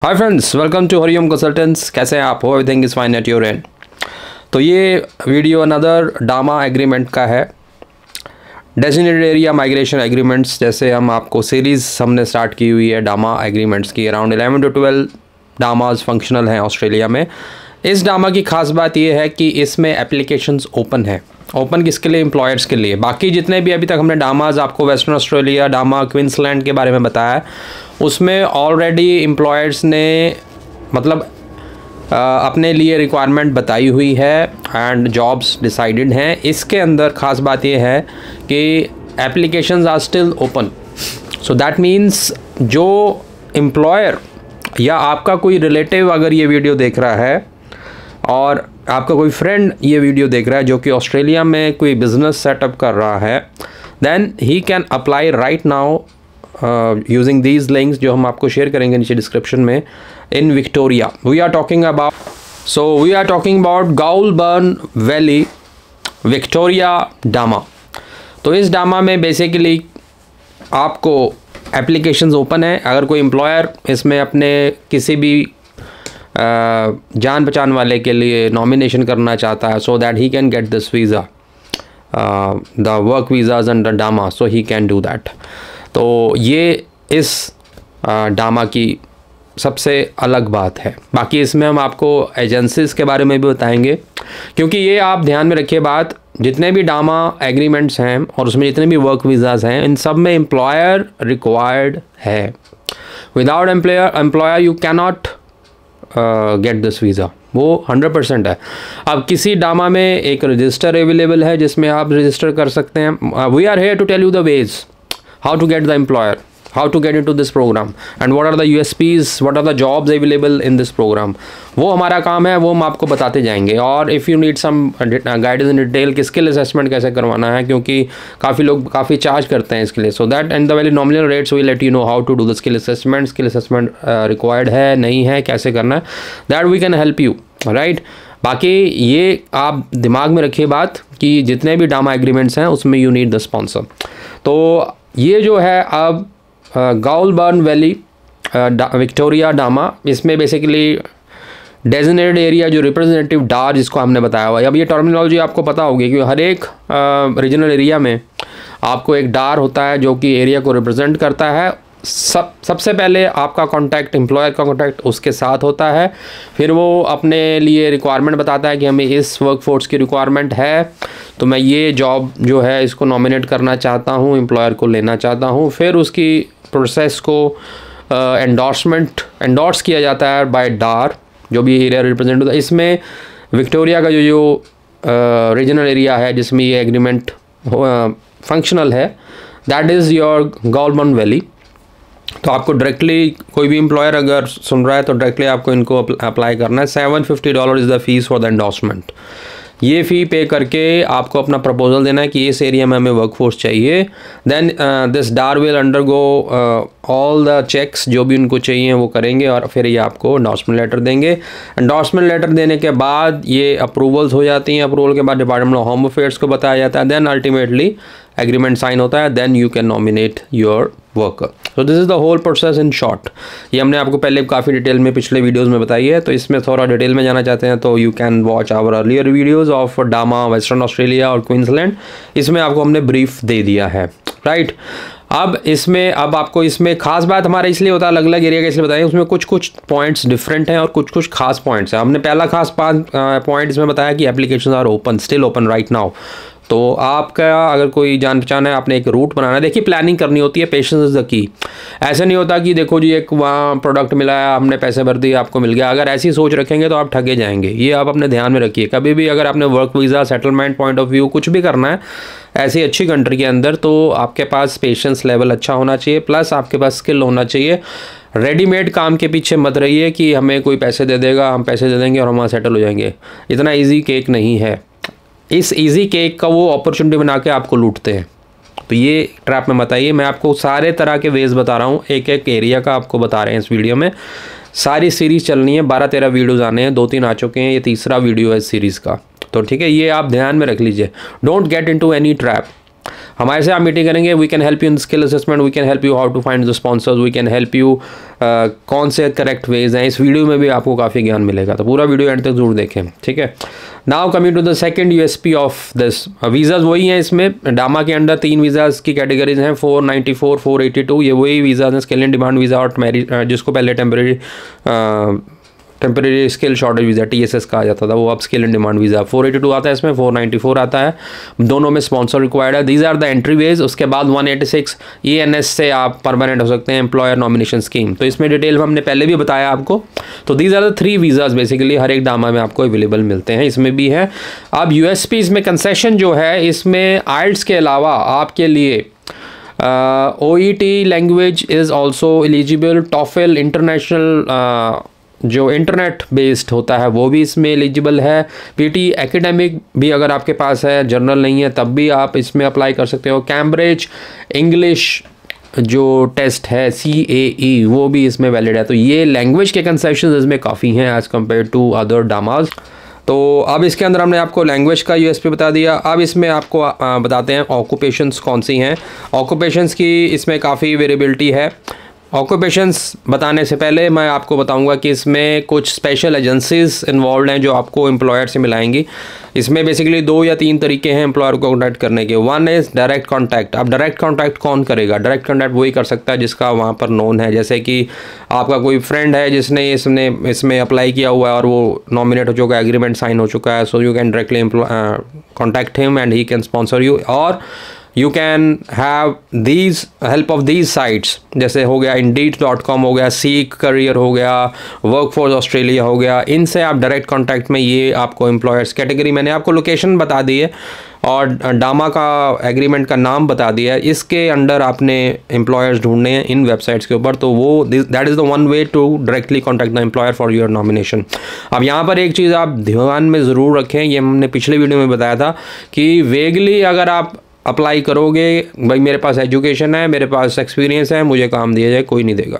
Hi friends, welcome to Hariom consultants. कैसे हैं आप? Hope everything is fine at your end. तो ये वीडियो अनदर डामा एग्रीमेंट का है, डेजिग्नेटेड एरिया माइग्रेशन एग्रीमेंट्स। जैसे हम आपको सीरीज़ हमने स्टार्ट की हुई है डामा एग्रीमेंट्स की, अराउंड 11 to 12 डामाज फंक्शनल हैं ऑस्ट्रेलिया में। इस डामा की खास बात यह है कि इसमें एप्लीकेशंस ओपन है। ओपन किसके लिए? एम्प्लॉयर्स के लिए। बाकी जितने भी अभी तक हमने डामाज आपको वेस्टर्न ऑस्ट्रेलिया, डामा क्वींसलैंड के बारे में बताया है, उसमें ऑलरेडी एम्प्लॉयर्स ने मतलब अपने लिए रिक्वायरमेंट बताई हुई है एंड जॉब्स डिसाइडेड हैं। इसके अंदर ख़ास बात यह है कि applications are still open. So that means जो एम्प्लॉयर या आपका कोई रिलेटिव अगर ये वीडियो देख रहा है और आपका कोई फ्रेंड ये वीडियो देख रहा है जो कि ऑस्ट्रेलिया में कोई बिज़नेस सेटअप कर रहा है, then he can apply right now using these links जो हम आपको शेयर करेंगे नीचे डिस्क्रिप्शन में। In Victoria we are talking about Goulburn Valley, Victoria DAMA. तो इस डामा में बेसिकली आपको एप्लीकेशंस ओपन है। अगर कोई एम्प्लॉयर इसमें अपने किसी भी जान पहचान वाले के लिए नॉमिनेशन करना चाहता है, so that he can get this visa, the work visas under DAMA, so he can do that. तो ये इस डामा की सबसे अलग बात है। बाकी इसमें हम आपको एजेंसीज़ के बारे में भी बताएंगे, क्योंकि ये आप ध्यान में रखिए बात, जितने भी डामा एग्रीमेंट्स हैं और उसमें जितने भी वर्क वीज़ाज़ हैं, इन सब में एम्प्लॉयर रिक्वायर्ड है। Without employer you cannot get this visa, वो 100% है। अब किसी डामा में एक रजिस्टर अवेलेबल है जिसमें आप रजिस्टर कर सकते हैं। We are here to tell you the ways how to get the employer, how to get into this program and what are the USPs, what are the jobs available in this program। वो हमारा काम है, वो हम आपको बताते जाएंगे। और if you need some guidance in detail कि स्किल असेसमेंट कैसे करवाना है, क्योंकि काफ़ी लोग काफ़ी चार्ज करते हैं इसके लिए। So that and the very nominal rates we let you know how to do the skill assessment required है नहीं है, कैसे करना है, that we can help you, right. बाकी ये आप दिमाग में रखिए बात कि जितने भी डामा एग्रीमेंट्स हैं उसमें यू नीड द स्पॉन्सर। तो ये जो है अब गाउलबर्न वैली विक्टोरिया डामा, इसमें बेसिकली डेजिग्नेटेड एरिया जो रिप्रेजेंटेटिव डार जिसको हमने बताया हुआ है। अब ये टर्मिनोलॉजी आपको पता होगी कि हर एक रीजनल एरिया में आपको एक डार होता है जो कि एरिया को रिप्रेजेंट करता है। सबसे पहले आपका कॉन्टैक्ट, एम्प्लॉयर का कॉन्टैक्ट उसके साथ होता है, फिर वो अपने लिए रिक्वायरमेंट बताता है कि हमें इस वर्कफोर्स की रिक्वायरमेंट है, तो मैं ये जॉब जो है इसको नॉमिनेट करना चाहता हूँ, एम्प्लॉयर को लेना चाहता हूँ। फिर उसकी प्रोसेस को एंडोर्स किया जाता है बाय डार, जो भी एरिया रिप्रेजेंट होता है। इसमें विक्टोरिया का जो रीजनल एरिया है जिसमें ये एग्रीमेंट फंक्शनल है, दैट इज़ योर गाउलबर्न वैली। तो आपको डायरेक्टली कोई भी एम्प्लॉयर अगर सुन रहा है तो डायरेक्टली आपको इनको अप्लाई करना है। $750 is the fees for the endorsement. ये फ़ी पे करके आपको अपना प्रपोजल देना है कि इस एरिया में हमें वर्कफोर्स चाहिए। Then this DAR will undergo all the checks, जो भी उनको चाहिए वो करेंगे और फिर ये आपको एंडोर्समेंट लेटर देंगे। एंडोर्समेंट लेटर देने के बाद ये अप्रूवल्स हो जाती हैं। अप्रूवल के बाद डिपार्टमेंट ऑफ होम अफेयर्स को बताया जाता है। देन अल्टीमेटली एग्रीमेंट साइन होता है। Then you can nominate your worker. So this is the whole process in short. ये हमने आपको पहले काफ़ी डिटेल में पिछले वीडियोस में बताई है, तो इसमें थोड़ा डिटेल में जाना चाहते हैं तो you can watch our earlier videos of DAMA, Western Australia और क्वींसलैंड। इसमें आपको हमने ब्रीफ दे दिया है, राइट। अब आपको इसमें खास बात हमारा इसलिए होता है, अलग अलग एरिया का इसलिए बताएं, उसमें कुछ पॉइंट्स डिफरेंट हैं और कुछ खास पॉइंट्स हैं। हमने पहला खास पॉइंट इसमें बताया कि application are open, still open right now. तो आपका अगर कोई जान पहचान है, आपने एक रूट बनाना है। देखिए प्लानिंग करनी होती है, पेशेंस इज़ द की। ऐसा नहीं होता कि देखो जी एक वहाँ प्रोडक्ट मिला है, हमने पैसे भर दिए, आपको मिल गया। अगर ऐसी सोच रखेंगे तो आप ठगे जाएंगे। ये आप अपने ध्यान में रखिए। कभी भी अगर आपने work visa, settlement point of view कुछ भी करना है ऐसी अच्छी कंट्री के अंदर, तो आपके पास पेशेंस लेवल अच्छा होना चाहिए, प्लस आपके पास स्किल होना चाहिए। रेडीमेड काम के पीछे मत रहिए कि हमें कोई पैसे दे देगा, हम पैसे दे देंगे और हम वहाँ सेटल हो जाएंगे। इतना ईजी केक नहीं है। इस इजी केक का वो अपॉर्चुनिटी बना के आपको लूटते हैं। तो ये ट्रैप में बताइए। मैं आपको सारे तरह के वेज बता रहा हूँ, एक एक एरिया का आपको बता रहे हैं इस वीडियो में। सारी सीरीज़ चलनी है, 12-13 वीडियोज़ आने हैं, 2-3 आ चुके हैं, ये तीसरा वीडियो है इस सीरीज़ का। तो ठीक है, ये आप ध्यान में रख लीजिए। Don't get into any trap. हमारे से आप मीटिंग करेंगे, we can help you in skill assessment, we can help you how to find the sponsors, we can help you कौन से करेक्ट वेज हैं। इस वीडियो में भी आपको काफ़ी ज्ञान मिलेगा, तो पूरा वीडियो एंड तक जरूर देखें, ठीक है। Now coming to the second USP of this, visas वही हैं इसमें। डामा के अंडर 3 वीज़ाज़ की कैटेगरीज हैं, 494, 482, ये वही वीज़ाज़ हैं, स्किल एंड डिमांड वीज़ा और जिसको पहले temporary skill shortage visa TSS कहा जाता था, वो अब स्किल एंड डिमांड वीज़ा। 482 आता है इसमें, 494 आता है, दोनों में स्पॉन्सर रिक्वायर्ड है। These are the entry ways. उसके बाद 186 ENS से आप परमानेंट हो सकते हैं, एम्प्लॉयर नॉमिनेशन स्कीम, तो इसमें डिटेल हमने पहले भी बताया आपको। तो these are the 3 visas basically हर एक डामा में आपको अवेलेबल मिलते हैं, इसमें भी है। अब USP इसमें कंसेशन जो है, इसमें IELTS के अलावा आपके लिए OET language is also eligible, TOEFL international जो इंटरनेट बेस्ड होता है वो भी इसमें एलिजिबल है। PT एकेडमिक भी अगर आपके पास है, जर्नल नहीं है तब भी आप इसमें अप्लाई कर सकते हो। कैम्ब्रिज इंग्लिश जो टेस्ट है CAE वो भी इसमें वैलिड है। तो ये लैंग्वेज के कंसेशन इसमें काफ़ी हैं एज़ कम्पेयर टू अदर डामाज। तो अब इसके अंदर हमने आपको लैंग्वेज का USP बता दिया। अब इसमें आपको बताते हैं ऑक्यूपेशंस कौन सी हैं। ऑक्यूपेशंस की इसमें काफ़ी वेरिएबिलिटी है। ऑक्यूपेशंस बताने से पहले मैं आपको बताऊंगा कि इसमें कुछ स्पेशल एजेंसीज इन्वॉल्व हैं जो आपको एम्प्लॉयर से मिलाएंगी। इसमें बेसिकली 2 या 3 तरीके हैं एम्प्लॉयर को कॉन्टैक्ट करने के। One is direct contact. अब डायरेक्ट कॉन्टैक्ट कौन करेगा? डायरेक्ट कॉन्टैक्ट वही कर सकता है जिसका वहाँ पर नोन है। जैसे कि आपका कोई फ्रेंड है जिसने इसमें अप्लाई किया हुआ है और वो नॉमिनेट हो चुका है, एग्रीमेंट साइन हो चुका है, so you can directly contact him and he can sponsor you. और you can have these help of these sites, जैसे हो गया Indeed.com हो गया, Seek Career हो गया, Workforce Australia हो गया। इनसे आप डायरेक्ट कॉन्टैक्ट में ये आपको एम्प्लॉयर्स कैटेगरी मैंने आपको लोकेशन बता दी है और डामा का एग्रीमेंट का नाम बता दिया है। इसके अंडर आपने एम्प्लॉयर्स ढूंढने हैं इन वेबसाइट्स के ऊपर, तो वो that is the one way to directly contact the employer for your nomination. अब यहाँ पर एक चीज़ आप ध्यान में ज़रूर रखें, ये हमने पिछले वीडियो में बताया था कि वेगली अगर आप अप्लाई करोगे, भाई मेरे पास एजुकेशन है, मेरे पास एक्सपीरियंस है, मुझे काम दिया जाए, कोई नहीं देगा।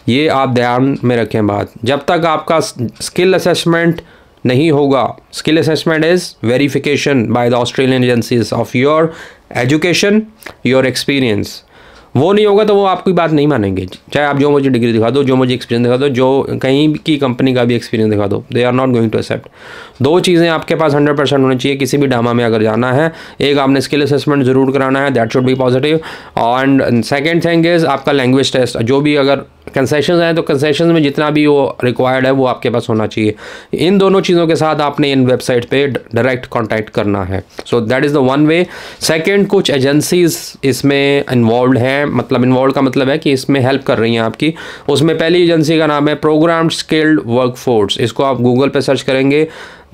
ये आप ध्यान में रखें बात। जब तक आपका स्किल असेसमेंट नहीं होगा, skill assessment is verification by the Australian agencies of your education, your experience, वो नहीं होगा तो वो आपकी बात नहीं मानेंगे। चाहे आप जो मुझे डिग्री दिखा दो, जो मुझे एक्सपीरियंस दिखा दो, जो कहीं की कंपनी का भी एक्सपीरियंस दिखा दो, they are not going to accept. 2 चीज़ें आपके पास 100% होनी चाहिए किसी भी डामा में अगर जाना है। एक, आपने स्किल असेसमेंट ज़रूर कराना है, that should be positive. And second thing is आपका लैंग्वेज टेस्ट, जो भी अगर कंसेशन हैं तो कंसेशन में जितना भी वो रिक्वायर्ड है वो आपके पास होना चाहिए। इन दोनों चीज़ों के साथ आपने इन वेबसाइट पे डायरेक्ट कांटेक्ट करना है। So that is the one way. Second, कुछ एजेंसीज इसमें इन्वॉल्व हैं, मतलब इन्वॉल्व का मतलब है कि इसमें हेल्प कर रही हैं आपकी। उसमें पहली एजेंसी का नाम है प्रोग्राम्ड स्किल्ड वर्कफोर्स। इसको आप गूगल पे सर्च करेंगे,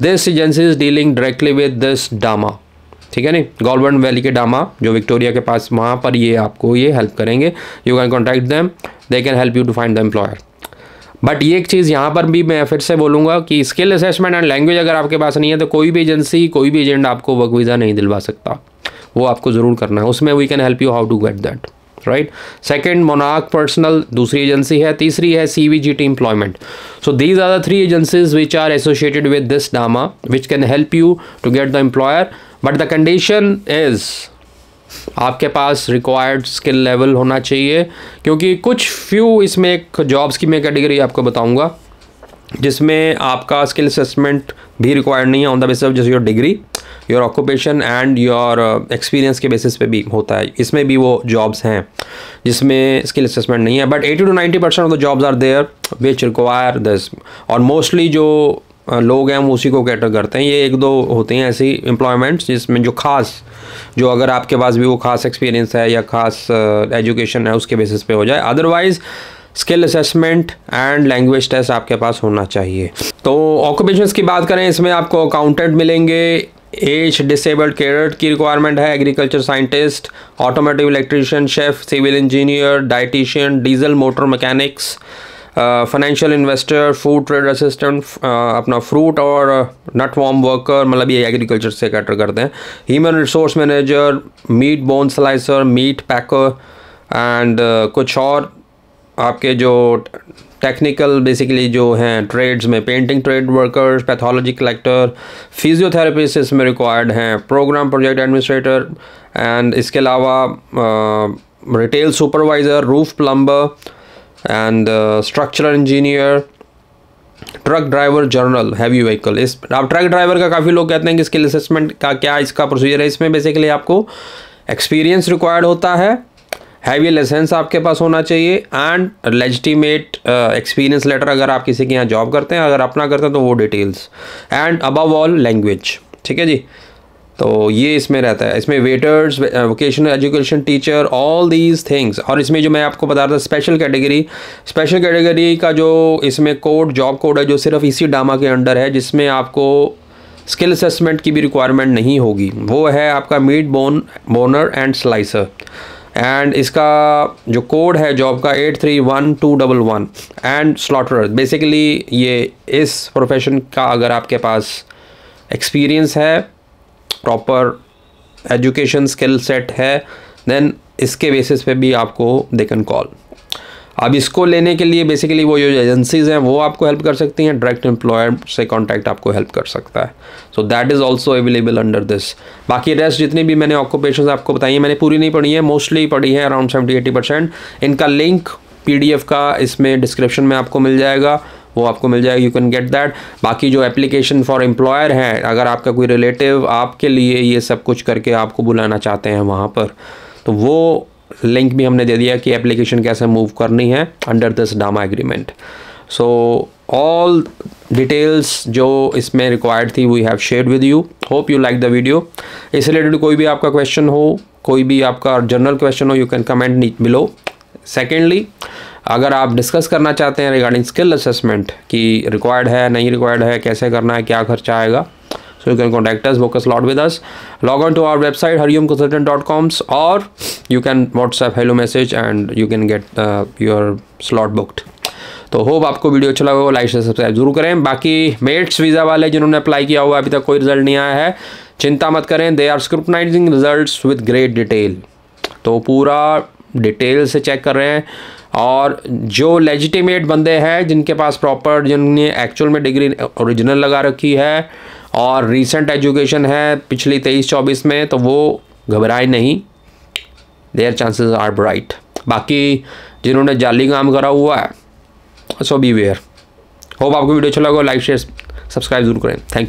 this agency is dealing directly with this DAMA, ठीक है नहीं, गॉलबर्न वैली के डामा जो विक्टोरिया के पास, वहाँ पर ये आपको ये हेल्प करेंगे। You can contact them, they can help you to find the employer. But ये एक चीज़ यहाँ पर भी मैं फिर से बोलूँगा कि स्किल असेसमेंट एंड लैंग्वेज अगर आपके पास नहीं है तो कोई भी एजेंसी, कोई भी एजेंट आपको वर्क वीज़ा नहीं दिलवा सकता, वो आपको ज़रूर करना है। उसमें we can help you how to get that, right. Second, Monarch Personnel दूसरी एजेंसी है। तीसरी है CVGT employment. So these are the 3 agencies which are associated with this DAMA which can help you to get the employer. But the condition is आपके पास required skill level होना चाहिए, क्योंकि कुछ फ्यू इसमें एक जॉब्स की मैं कैटेगरी आपको बताऊंगा जिसमें आपका स्किल असेसमेंट भी रिक्वायर्ड नहीं है, ऑन द बेसिस ऑफ जैसे your degree, your occupation and your experience के बेसिस पे भी होता है। इसमें भी वो जॉब्स हैं जिसमें स्किल असेसमेंट नहीं है, but 80 to 90% of the jobs are there which require this. और मोस्टली जो लोग हैं वो उसी को कैटर करते हैं। ये 1-2 होते हैं ऐसी एम्प्लॉयमेंट्स जिसमें जो खास, जो अगर आपके पास भी वो खास एक्सपीरियंस है या खास एजुकेशन है उसके बेसिस पे हो जाए। Otherwise skill assessment and language test आपके पास होना चाहिए। तो ऑक्यूपेशंस की बात करें, इसमें आपको अकाउंटेंट मिलेंगे, एज डिसेबल्ड कैडेट की रिक्वायरमेंट है, agriculture scientist, automotive electrician, chef, civil engineer, dietitian, diesel motor mechanics, financial investor, food trade assistant, अपना फ्रूट और नट वॉर्म वर्कर, मतलब ये एग्रीकल्चर से कैटर करते हैं, human resource manager, meat bone slicer, meat packer and कुछ और आपके जो टेक्निकल बेसिकली जो हैं ट्रेड्स में painting trade workers, pathology collector, physiotherapist इसमें रिक्वायर्ड हैं, प्रोग्राम प्रोजेक्ट एडमिनिस्ट्रेटर, एंड इसके अलावा retail supervisor, roof plumber and structural engineer, truck driver, journal, heavy vehicle. इस अब ट्रक ड्राइवर का काफ़ी लोग कहते हैं कि स्किल असेसमेंट का क्या इसका प्रोसीजर है। इसमें बेसिकली आपको एक्सपीरियंस रिक्वायर्ड होता है, हैवी लाइसेंस आपके पास होना चाहिए एंड लेजिटिमेट एक्सपीरियंस लेटर अगर आप किसी के यहाँ जॉब करते हैं, अगर अपना करते हैं तो वो details, and above all language. ठीक है जी, तो ये इसमें रहता है। इसमें waiters, vocational education teacher, all these things. और इसमें जो मैं आपको बता रहा था स्पेशल कैटेगरी का जो इसमें कोड, जॉब कोड है जो सिर्फ इसी डामा के अंडर है, जिसमें आपको स्किल असेसमेंट की भी रिक्वायरमेंट नहीं होगी, वो है आपका meat boner and slicer. And इसका जो कोड है जॉब का 831211 एंड स्लॉटर। बेसिकली ये इस प्रोफेशन का अगर आपके पास एक्सपीरियंस है, प्रॉपर एजुकेशन स्किल सेट है, देन इसके बेसिस पे भी आपको दे कैन कॉल। अब इसको लेने के लिए बेसिकली वो जो एजेंसीज़ हैं वो आपको हेल्प कर सकती हैं, डायरेक्ट एम्प्लॉयर से कांटेक्ट आपको हेल्प कर सकता है। So that is also available under this. बाकी रेस्ट जितनी भी मैंने ऑक्यूपेशंस आपको बताई हैं, मैंने पूरी नहीं पढ़ी है, मोस्टली पढ़ी है, अराउंड 70-80%। इनका लिंक PDF का इसमें डिस्क्रिप्शन में आपको मिल जाएगा, वो आपको मिल जाएगा, यू कैन गेट दैट। बाकी जो एप्लीकेशन फॉर एम्प्लॉयर है, अगर आपका कोई रिलेटिव आपके लिए ये सब कुछ करके आपको बुलाना चाहते हैं वहाँ पर, तो वो लिंक भी हमने दे दिया कि एप्लीकेशन कैसे मूव करनी है under this DAMA agreement. So all details जो इसमें रिक्वायर्ड थी we have shared with you. Hope you like the video. इस रिलेटेड कोई भी आपका क्वेश्चन हो, कोई भी आपका जनरल क्वेश्चन हो, you can comment below. Secondly, अगर आप डिस्कस करना चाहते हैं रिगार्डिंग स्किल असेसमेंट कि रिक्वायर्ड है, नहीं रिक्वायर्ड है, कैसे करना है, क्या खर्चा आएगा, so you can contact us, book a slot with us, log on to our website hariomconsultant.com, or you can WhatsApp hello message and you can get your slot booked। तो होप आपको video अच्छा लगा, like से subscribe जरूर करें। बाकी mats visa वाले जिन्होंने अप्लाई किया हुआ अभी तक कोई रिजल्ट नहीं आया है, चिंता मत करें, they are scrutinising results with great detail. तो पूरा डिटेल से चेक कर रहे हैं, और जो लेजिटिमेट बंदे हैं जिनके पास प्रॉपर, जिन्होंने एक्चुअल में डिग्री ओरिजिनल लगा रखी है और रीसेंट एजुकेशन है पिछली 23-24 में, तो वो घबराए नहीं, देयर चांसेस आर ब्राइट। बाकी जिन्होंने जाली काम करा हुआ है, सो बी वेयर। होप आपको वीडियो अच्छा लगा, लाइक शेयर सब्सक्राइब जरूर करें। Thank you.